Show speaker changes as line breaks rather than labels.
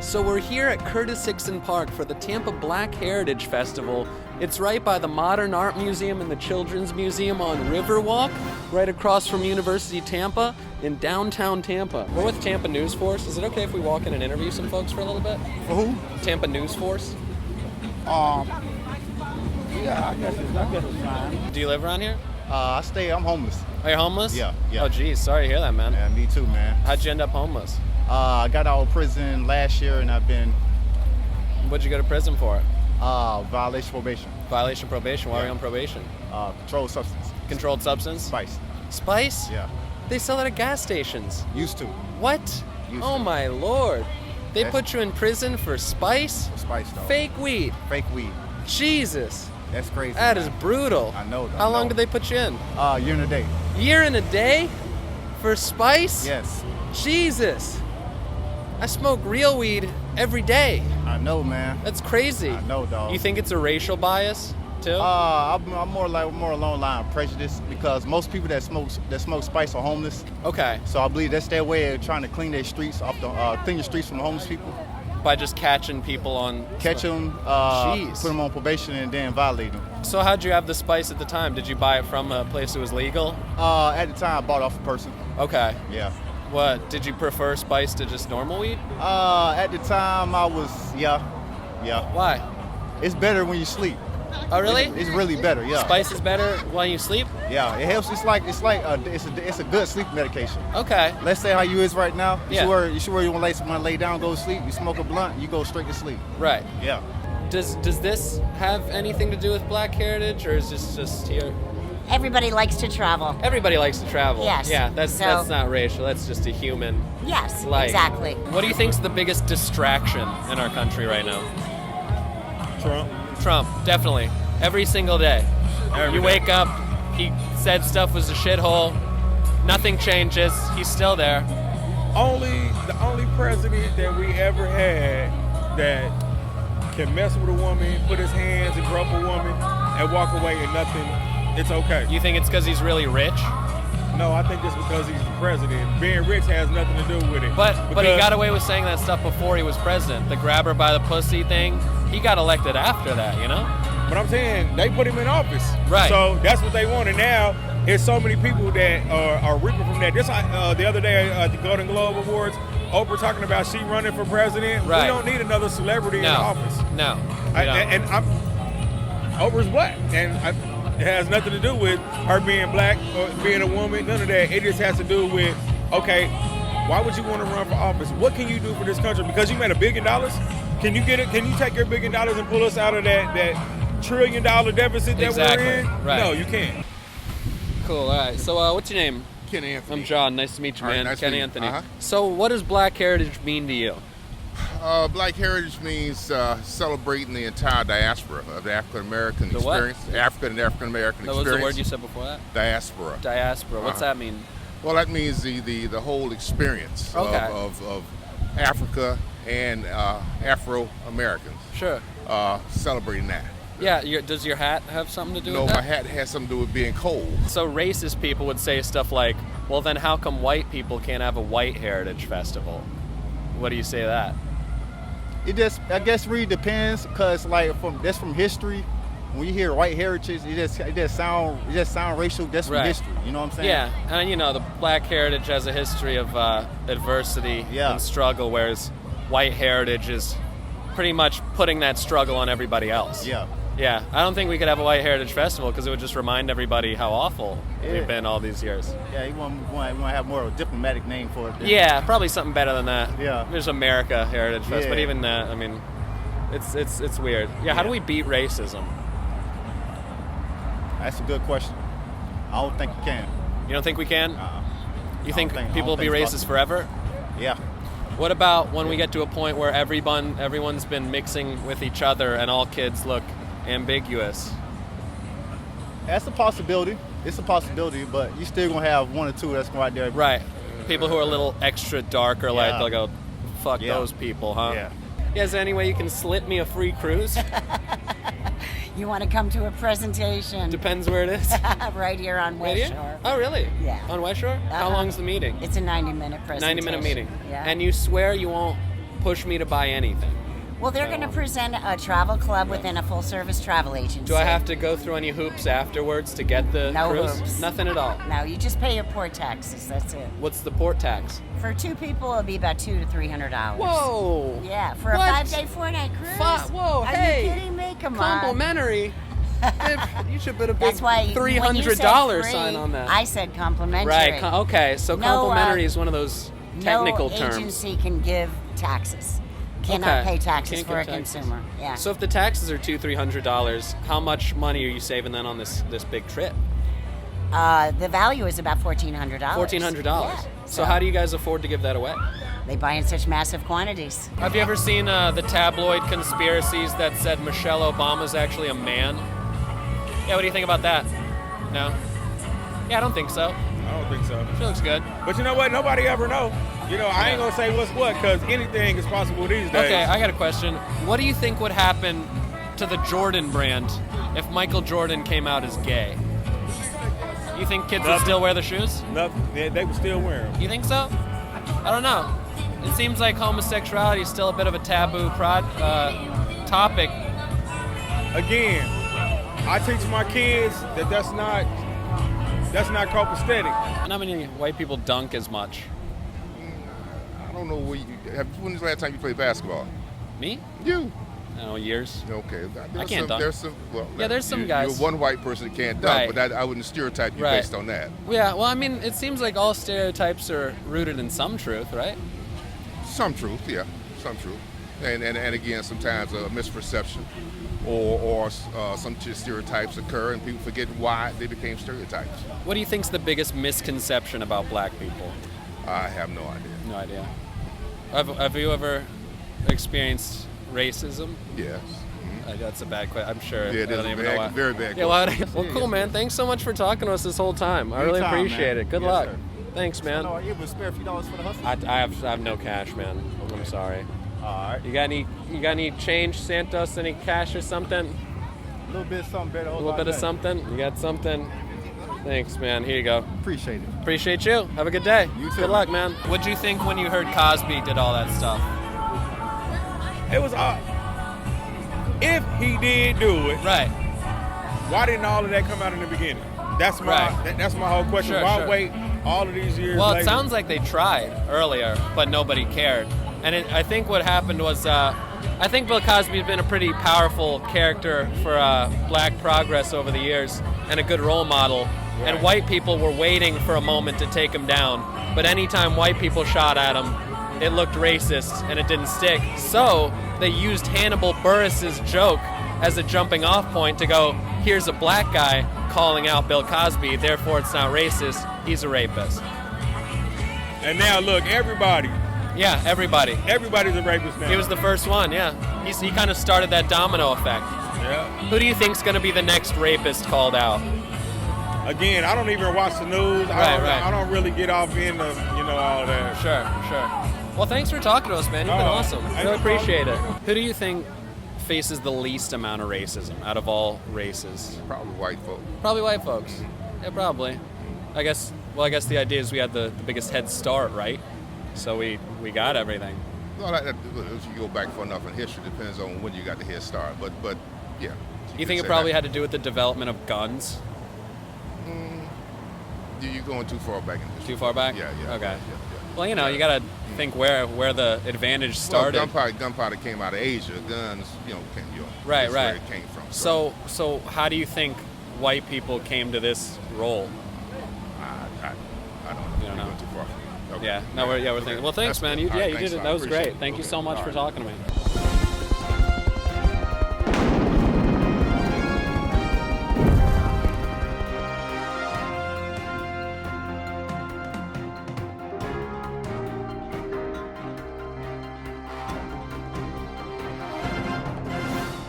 So we're here at Curtis Hixon Park for the Tampa Black Heritage Festival. It's right by the Modern Art Museum and the Children's Museum on Riverwalk, right across from University Tampa in downtown Tampa. We're with Tampa News Force. Is it okay if we walk in and interview some folks for a little bit?
For who?
Tampa News Force.
Yeah, I guess it's fine.
Do you live around here?
I'm homeless.
Are you homeless?
Yeah.
Oh, geez. Sorry to hear that, man.
Yeah, me too, man.
How'd you end up homeless?
I got out of prison last year, and I've been
What'd you go to prison for?
violation probation.
Violation of probation. Why are
Yeah.
you on probation?
Controlled substance.
Controlled substance?
Spice.
Spice?
Yeah.
They sell it at gas stations.
Used to.
What?
Used
Oh
to.
my lord. They
Yes.
put you in prison for spice?
Spice, though.
Fake weed.
Fake weed.
Jesus.
That's crazy.
That
man.
is brutal.
I know, though.
How long
No.
did they put you in?
Year and a day.
Year and a day? For spice?
Yes.
Jesus. I smoke real weed every day.
I know, man.
That's crazy.
I know, dog.
You think it's a racial bias, too?
I'm more along the line of prejudice because most people that smoke spice are homeless.
Okay.
So I believe that's their way of trying to clean their streets off clean the streets from the homeless people.
By just catching people on...
Catch them,
Jeez.
put them on probation, and then violate them.
So how'd you have the spice at the time? Did you buy it from a place that was legal?
At the time, I bought it off a person.
Okay.
Yeah.
What, did you prefer spice to just normal weed?
At the time, I was, yeah.
Why?
It's better when you sleep.
Oh, really?
It's really better, yeah.
Spice is better when you sleep?
Yeah, it helps. It's a good sleep medication.
Okay.
Let's say how you is right now.
Yeah.
You should you want to lay down, go to sleep. You smoke a blunt, you go straight to sleep.
Right.
Yeah.
Does this have anything to do with Black heritage, or is this just here?
Everybody likes to travel.
Everybody likes to travel.
Yes.
Yeah, that's not racial. That's just a human
Yes,
life.
exactly.
What do you think's the biggest distraction in our country right now? Trump, definitely. Every single day. You wake up, he said stuff was a shithole. Nothing changes. He's still there.
The only president that we ever had that can mess with a woman, put his hands and grope a woman, and walk away and nothing. It's okay.
You think it's because he's really rich?
No, I think it's because he's the president. Being rich has nothing to do with it.
But he got away with saying that stuff before he was president. The grab her by the pussy thing. He got elected after that, you know?
But I'm saying they put him in office.
Right.
So that's what they want. And now there's so many people that are reaping from that. Just like the other day at the Golden Globe Awards, Oprah talking about she running for president.
Right.
We don't need another celebrity in office.
No.
Oprah's black, and it has nothing to do with her being black or being a woman. None of that. It just has to do with, okay, why would you want to run for office? What can you do for this country? Because you made $1 billion. Can you get it? Can you take your $1 billion and pull us out of that $1 trillion deficit that
Exactly.
we're in?
Right.
No, you can't.
Cool. All right. So what's your name?
Ken Anthony.
I'm John. Nice to meet you,
All right,
man.
nice to
Ken
meet you.
Anthony.
Uh-huh.
So what does Black heritage mean to you?
Black heritage means celebrating the entire diaspora of the African American
The what?
experience. African and African American
What
experience.
was the word you said before that?
Diaspora.
Diaspora. What's
Uh-huh.
that mean?
Well, that means the whole experience
Okay.
of Africa and Afro Americans.
Sure.
Celebrating that.
Yeah. Does your hat have something to do
No,
with
my
that?
hat has something to do with being cold.
So racist people would say stuff like, well, then how come white people can't have a white heritage festival? What do you say to that?
I guess really depends because from history. When you hear white heritage, it just sound racial. That's from
Right.
history. You know what I'm saying?
Yeah, and the Black heritage has a history of adversity
Yeah.
and struggle, whereas white heritage is pretty much putting that struggle on everybody else.
Yeah.
Yeah, I don't think we could have a white heritage festival because it would just remind everybody how awful we've been all these years.
Yeah, you want to have more of a diplomatic name for it.
Yeah, probably something better than that.
Yeah.
There's America Heritage Fest, but
Yeah.
even that, I mean, it's weird. Yeah, how do we beat racism?
That's a good question. I don't think you can.
You don't think we can? You think
I don't
people will be
think it's
racist forever?
Yeah.
What about when we get to a point where everyone's been mixing with each other and all kids look ambiguous?
That's a possibility. It's a possibility, but you still gonna have one or two that's going out there.
Right. People who are a little extra dark or
Yeah.
they'll go, fuck
Yeah.
those people, huh?
Yeah.
Is there any way you can slip me a free cruise?
You want to come to a presentation
Depends where it is.
right here on
Right
West
here?
Shore.
Oh, really?
Yeah.
On West Shore? How
Uh-huh.
long's the meeting?
It's a 90-minute presentation.
90-minute meeting.
Yeah.
And you swear you won't push me to buy anything.
Well, they're going to present a travel club within a full-service travel agency.
Do I have to go through any hoops afterwards to get the
No
cruise?
hoops.
Nothing at all.
No, you just pay your port taxes. That's it.
What's the port tax?
For 2 people, it'll be about $200 to $300.
Whoa!
Yeah, for a
What?
5-day, 4-night cruise.
Whoa!
Are
Hey!
you kidding me? Come on.
Complimentary. You should put a big
That's why
$300
free,
sign on that.
I said complimentary.
Right. Okay. So
No,
complimentary is one of those technical
no
terms.
agency can give taxes. Cannot
Okay.
pay taxes
Can't
for a
give taxes.
consumer. Yeah.
So if the taxes are $200-300, how much money are you saving then on this big trip?
The value is about $1,400.
$1,400.
Yeah.
So how do you guys afford to give that away?
They buy in such massive quantities.
Have you ever seen the tabloid conspiracies that said Michelle Obama's actually a man? Yeah, what do you think about that? No? Yeah, I don't think so.
I don't think so.
She looks good.
But you know what? Nobody ever know. You know, I ain't gonna say what's what, because anything is possible these days.
Okay, I got a question. What do you think would happen to the Jordan brand if Michael Jordan came out as gay? You think kids would
Nothing.
still wear the shoes?
Nothing. They would still wear them.
You think so? I don't know. It seems like homosexuality is still a bit of a taboo topic.
Again, I teach my kids that that's not copacetic.
Not many white people dunk as much.
I don't know when was the last time you played basketball?
Me?
You.
I don't know, years.
Okay.
I can't dunk. There's some guys.
You're one white person that can't dunk,
Right.
but I wouldn't stereotype you
Right.
based on that.
Yeah, well, I mean, it seems like all stereotypes are rooted in some truth, right?
Some truth, yeah, some truth, and again, sometimes a misperception, or some stereotypes occur, and people forget why they became stereotypes.
What do you think's the biggest misconception about black people?
I have no idea.
No idea. Have you ever experienced racism?
Yes.
That's a bad question. I'm sure.
Yeah, it
I
is
don't
a
even know why.
very bad
Yeah,
question.
well, cool, man. Thanks so much for talking to us this whole time. I really
Anytime,
appreciate
man.
it. Good
Yes,
luck.
sir.
Thanks, man.
No, you would spare a few dollars for the hustle.
I have no cash, man. I'm sorry.
All right.
You got any change, Santos? Any cash or something?
A little bit of something better.
A little bit of something? You got something? Thanks, man. Here you go.
Appreciate it.
Appreciate you. Have a good day.
You too.
Good luck, man. What'd you think when you heard Cosby did all that stuff?
It was if he did do it,
Right.
why didn't all of that come out in the beginning? That's my
Right.
that's my whole question.
Sure,
Why
sure.
wait all of these years
Well,
later?
it sounds like they tried earlier, but nobody cared. And I think what happened was, I think Bill Cosby's been a pretty powerful character for black progress over the years and a good role model.
Right.
And white people were waiting for a moment to take him down. But anytime white people shot at him, it looked racist and it didn't stick. So they used Hannibal Buress's joke as a jumping off point to go, here's a black guy calling out Bill Cosby, therefore it's not racist, he's a rapist.
And now look, everybody.
Yeah, everybody.
Everybody's a rapist now.
He was the first one, yeah. He kind of started that domino effect.
Yeah.
Who do you think's going to be the next rapist called out?
Again, I don't even watch the news.
Right.
I don't really get off into, all that.
Sure. Well, thanks for talking to us, man. You've been awesome.
Hey,
Really
no problem.
appreciate it. Who do you think faces the least amount of racism out of all races?
Probably white folk.
Probably white folks. Yeah, probably. I guess the idea is we had the biggest head start, right? So we got everything.
Well, if you go back far enough in history, depends on when you got the head start. But yeah.
You think it probably had to do with the development of guns?
You're going too far back in history.
Too far back?
Yeah.
Okay.
Yeah.
Well, you got to think where the advantage started.
Well, gunpowder came out of Asia. Guns,
Right.
that's where it came from.
So how do you think white people came to this role?
I don't know.
You don't know.
You're going too far. Okay.
Yeah. No, we're thinking. Well, thanks,
That's
man.
good.
You
All right,
did
thanks,
it.
I
That was
appreciate
great.
it.
Thank you
Okay.
so much
All
for
right.
talking to me.